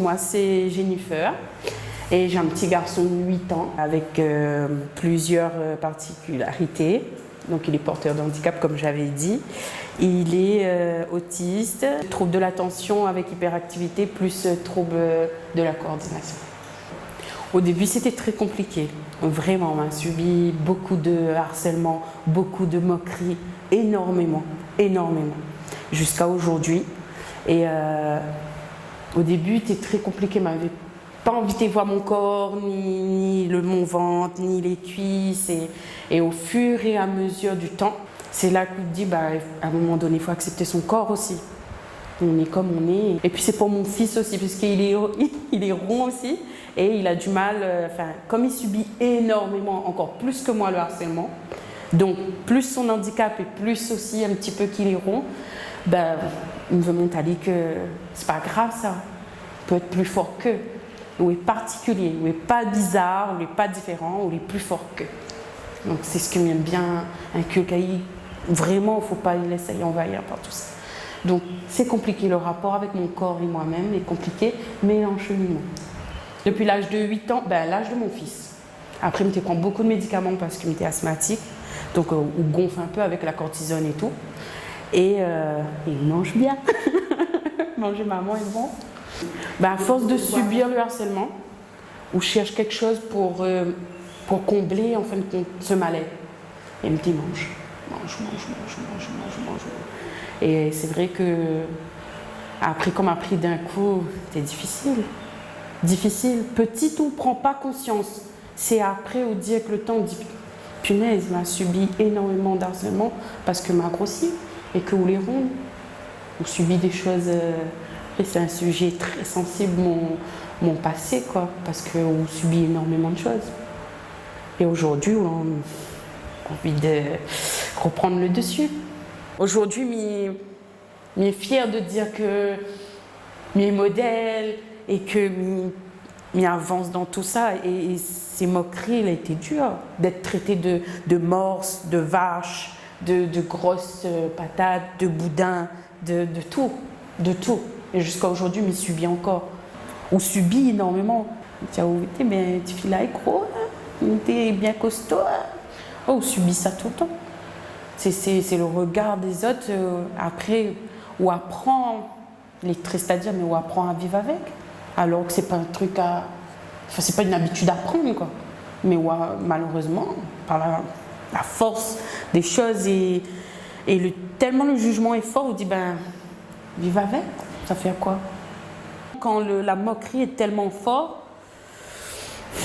moi c'est Jennifer et j'ai un petit garçon de 8 ans avec plusieurs particularités. Donc il est porteur de handicap comme j'avais dit. Il est autiste, trouble de l'attention avec hyperactivité plus trouble de la coordination. Au début c'était très compliqué, vraiment, on a subi beaucoup de harcèlement, beaucoup de moqueries, énormément, jusqu'à aujourd'hui. Et au début c'était très compliqué, je n'avais pas envie de voir mon corps, ni mon ventre, ni les cuisses. Et au fur et à mesure du temps, c'est là que tu te dis, à un moment donné, il faut accepter son corps aussi. On est comme on est. Et puis c'est pour mon fils aussi, parce qu'il est, il est rond aussi. Et il a du mal, comme il subit énormément, encore plus que moi, le harcèlement, donc plus son handicap et plus aussi un petit peu qu'il est rond, il me veut montrer que c'est pas grave ça. Il peut être plus fort qu'eux. Ou est particulier, ou est pas bizarre, ou est pas différent, ou est plus fort qu'eux. Donc c'est ce que j'aime bien inculquer. Vraiment, il ne faut pas les laisser envahir par tout ça. Donc c'est compliqué, le rapport avec mon corps et moi-même est compliqué, mais en cheminement. Depuis l'âge de 8 ans, l'âge de mon fils. Après, il me prend beaucoup de médicaments parce qu'il était asthmatique, donc on gonfle un peu avec la cortisone et tout. Et il mange bien. Manger maman est bon. À force de subir le harcèlement, on cherche quelque chose pour combler en fin de compte ce mal-être. Et il me dit mange. Et c'est vrai que après, comme a pris d'un coup, c'était difficile. Petit, on ne prend pas conscience. C'est après, on dit avec le temps, on dit punaise, m'a subi énormément d'harcèlement parce que m'a grossi et que on les ronde. On subit des choses. C'est un sujet très sensible, mon passé, quoi, parce qu'on subit énormément de choses. Et aujourd'hui, on a envie de reprendre le dessus. Aujourd'hui, je suis fière de dire que je suis modèle et que je avance dans tout ça. Et ces moqueries, il a été dur d'être traité de morse, de vache, de grosses patates, de boudin, de tout. Et jusqu'à aujourd'hui, je subis encore. On subit énormément. Tu fais là, gros, tu es bien costaud. On subit ça tout le temps. C'est le regard des autres. Après, on apprend, les tristes à dire, mais on apprend à vivre avec. Alors que c'est pas un truc à. C'est pas une habitude à prendre, quoi. Mais malheureusement, par la force des choses et tellement le jugement est fort, on dit vive avec. Ça fait quoi? Quand la moquerie est tellement forte,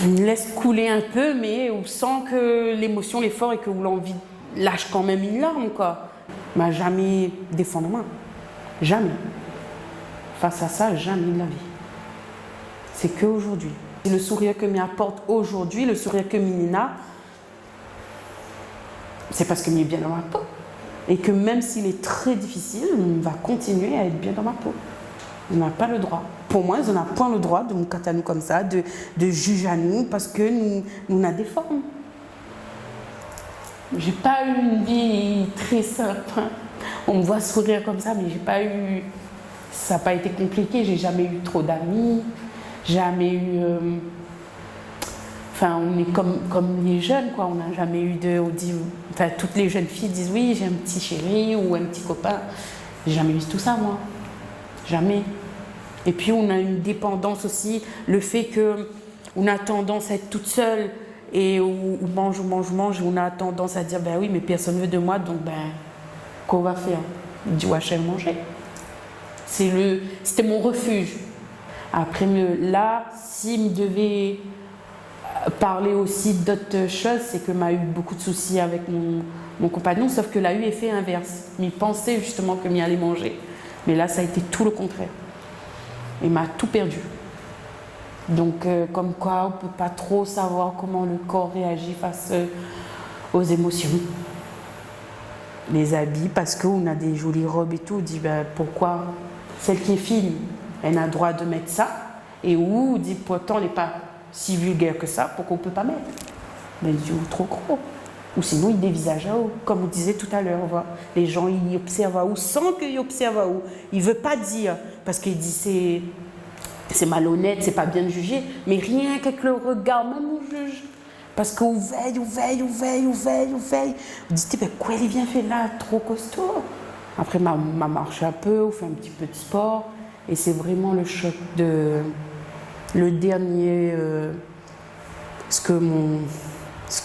on laisse couler un peu, mais on sent que l'émotion est forte et que l'envie lâche quand même une larme, quoi. Mais jamais défendre moi. Jamais. Face à ça, jamais de la vie. C'est qu'aujourd'hui. Le sourire que m'apporte aujourd'hui, le sourire que Minina, c'est parce que m'est bien dans ma peau. Et que même s'il est très difficile, on va continuer à être bien dans ma peau. On n'a pas le droit. Pour moi, on n'a point le droit de nous cater à nous comme ça, de juger à nous, parce que nous avons des formes. J'ai pas eu une vie très simple. On me voit sourire comme ça, mais j'ai pas eu. Ça n'a pas été compliqué. J'ai jamais eu trop d'amis. Jamais eu. On est comme les jeunes, quoi. On n'a jamais eu de. Toutes les jeunes filles disent oui, j'ai un petit chéri ou un petit copain. J'ai jamais eu tout ça, moi. Jamais. Et puis, on a une dépendance aussi. Le fait qu'on a tendance à être toute seule et on mange, on a tendance à dire oui, mais personne ne veut de moi, donc qu'on va faire? Du wachel manger. C'était mon refuge. Après, là, s'il me devait parler aussi d'autres choses, c'est que m'a eu beaucoup de soucis avec mon compagnon, sauf que l'a eu effet inverse. Il pensait justement que m'y allait manger. Mais là, ça a été tout le contraire. Il m'a tout perdu. Donc, comme quoi, on ne peut pas trop savoir comment le corps réagit face aux émotions. Les habits, parce qu'on a des jolies robes et tout, on dit pourquoi celle qui est fine, elle a le droit de mettre ça, et où on dit pourtant elle n'est pas si vulgaire que ça, pourquoi on ne peut pas mettre? Mais il dit trop gros. Ou sinon il dévisage à haut, comme on disait tout à l'heure. Les gens ils observent à haut sans qu'ils observent à haut. Il ne veut pas dire, parce qu'il dit c'est malhonnête, c'est pas bien de juger, mais rien qu'avec le regard, même on juge. Parce qu'on veille. Vous dites, ben, quoi, il vient faire là, trop costaud. Après, m'a marché un peu, on fait un petit peu de sport. Et c'est vraiment le choc de... Le dernier... ce que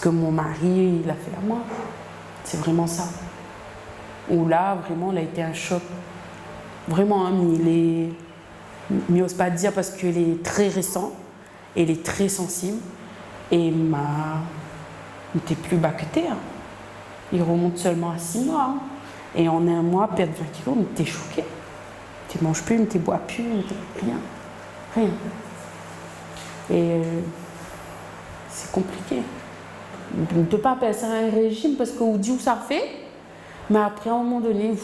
mon mari, il a fait à moi. C'est vraiment ça. Où là, vraiment, il a été un choc. Vraiment, hein, mais il est... Il n'ose pas dire parce qu'il est très récent. Et il est très sensible. Et il n'était plus bas que terre. Il remonte seulement à 6 mois. Hein. Et en un mois, perdre 20 kilos, mais t'es choqué. Tu ne manges plus, tu ne bois plus, rien. Et c'est compliqué. On ne peut pas appeler ça un régime parce qu'on dit où ça fait. Mais après, à un moment donné,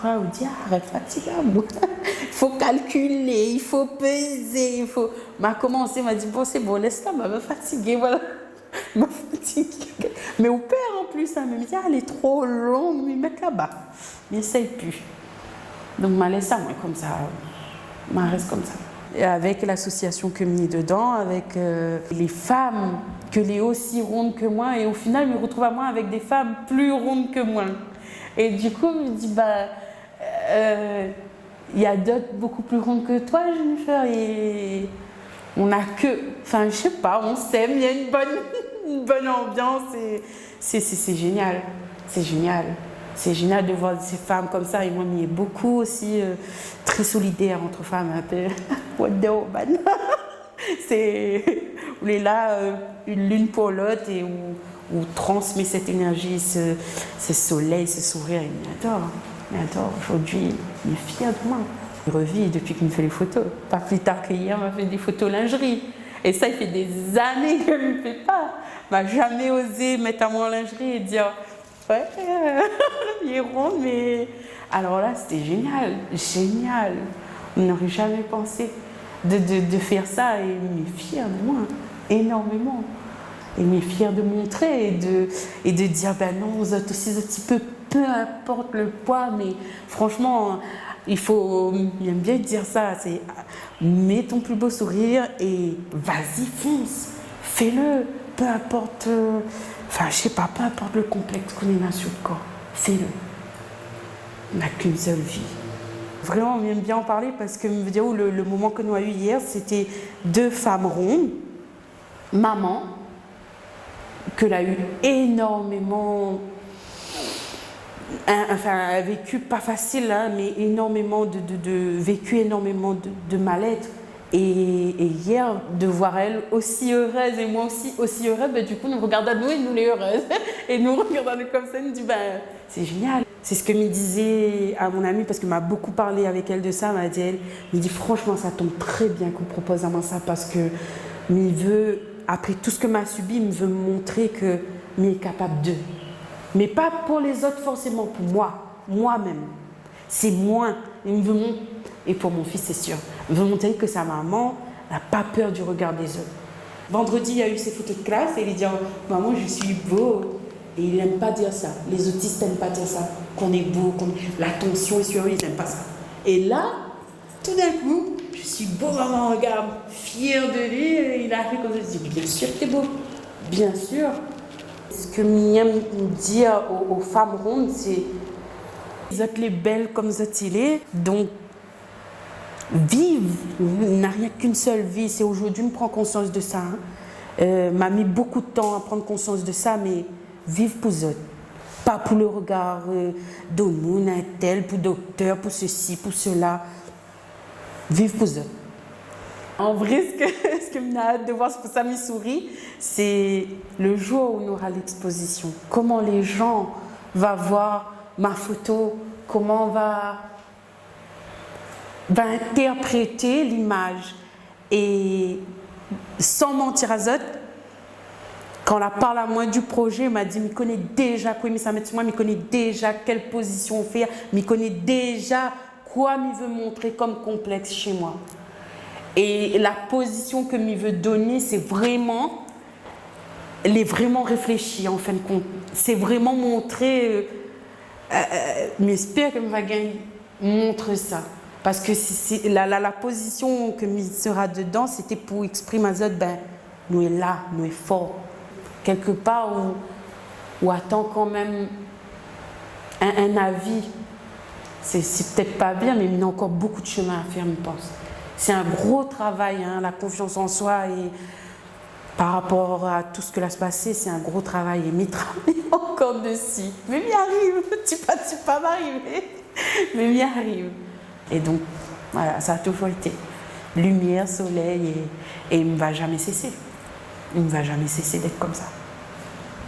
on dit arrête, fatigable. Il faut calculer, il faut peser, il faut. M'a commencé, m'a dit bon, c'est bon, laisse-la, m'a fatiguée, voilà. M'a fatiguée. Mais au père en plus, elle me dit elle est trop longue, mais mettre là-bas. Mais essaye plus. Donc, m'a laissé moi comme ça. M'a reste comme ça. Et avec l'association que mis dedans, avec les femmes que les aussi rondes que moi, et au final, je me retrouve à moi avec des femmes plus rondes que moi. Et du coup, je me dis, y a d'autres beaucoup plus rondes que toi, Jennifer, et on n'a que, enfin, je sais pas, on s'aime, il y a une bonne ambiance, et c'est génial, c'est génial. C'est génial de voir ces femmes comme ça, et moi, il y a beaucoup aussi, très solidaires entre femmes, un peu, Wonder Woman. On est là, l'une pour l'autre, et où transmet cette énergie, ce soleil, ce sourire. Il m'adore. Aujourd'hui, il est fier de moi. Il revit depuis qu'il me fait les photos. Pas plus tard qu'hier, il m'a fait des photos lingerie. Et ça, il fait des années qu'il ne le fait pas. Il m'a jamais osé mettre à moi en lingerie et dire ouais, il est rond, mais. Alors là, c'était génial. On n'aurait jamais pensé de faire ça, et il est fier de moi, énormément. Et il est fier de montrer et de dire ben non, vous êtes aussi un petit peu importe le poids, mais franchement, il aime bien dire ça, c'est mets ton plus beau sourire et vas-y, fonce, fais-le, peu importe, enfin je sais pas, peu importe le complexe qu'on a sur le corps, fais-le. On n'a qu'une seule vie. Vraiment, on aime bien en parler parce que le moment que nous avons eu hier, c'était 2 femmes rondes, maman, qu'elle a eu énormément, enfin, elle a vécu pas facile, hein, mais énormément vécu énormément de mal-être. Et hier, de voir elle aussi heureuse et moi aussi heureuse, ben, du coup, nous regardons nous et nous les heureuses. Et nous regardons comme ça, nous dit ben, c'est génial. C'est ce que me disait à mon amie, parce qu'elle m'a beaucoup parlé avec elle de ça. Elle me dit franchement, ça tombe très bien qu'on propose à moi ça, parce que il veut, après tout ce que m'a subi, il veut me montrer que je suis capable de. Mais pas pour les autres forcément, pour moi-même. C'est moi. Il me veut montrer, et pour mon fils, c'est sûr. Il veut montrer que sa maman n'a pas peur du regard des autres. Vendredi, il y a eu ses photos de classe et il dit « Maman, je suis beau ». Et il n'aime pas dire ça. Les autistes n'aiment pas dire ça. Qu'on est beau, l'attention est sur eux, ils n'aiment pas ça. Et là, tout d'un coup, je suis beau, maman, regarde, fière de lui. Et il a fait comme ça, il dit « Bien sûr que tu es beau, bien sûr ». Ce que j'aime dire aux femmes rondes, c'est « Vous êtes les belles comme vous êtes il donc vive, n'a rien qu'une seule vie. » C'est aujourd'hui, je prends conscience de ça. M'a mis beaucoup de temps à prendre conscience de ça, mais vive pour eux. Pas pour le regard d'homme, un tel, pour docteur, pour ceci, pour cela. Vive pour eux. En vrai, ce que j'ai hâte de voir, c'est pour ça que je souris, c'est le jour où on aura l'exposition. Comment les gens vont voir ma photo, comment on va interpréter l'image. Et sans mentir à Zot, quand on a parlé à moi du projet, il m'a dit, il connaît déjà quoi, ça met sur moi, il connaît déjà quelle position faire, il connaît déjà quoi il veut montrer comme complexe chez moi. Et la position que il veut donner, c'est vraiment, elle est vraiment réfléchie en fin de compte. C'est vraiment montrer, mais j'espère que va gagner, montre ça. Parce que la position que me sera dedans, c'était pour exprimer à autres, ben, nous est là, nous est fort. Quelque part où attend quand même un avis. C'est peut-être pas bien, mais il y a encore beaucoup de chemin à faire, je pense. C'est un gros travail, hein, la confiance en soi, et par rapport à tout ce que là se passé, c'est un gros travail. Et m'y travaille encore dessus. Mais m'y arrive, tu pas m'arriver, mais m'y arrive. Et donc, voilà, ça a toujours été lumière, soleil, et il ne va jamais cesser. Il ne va jamais cesser d'être comme ça.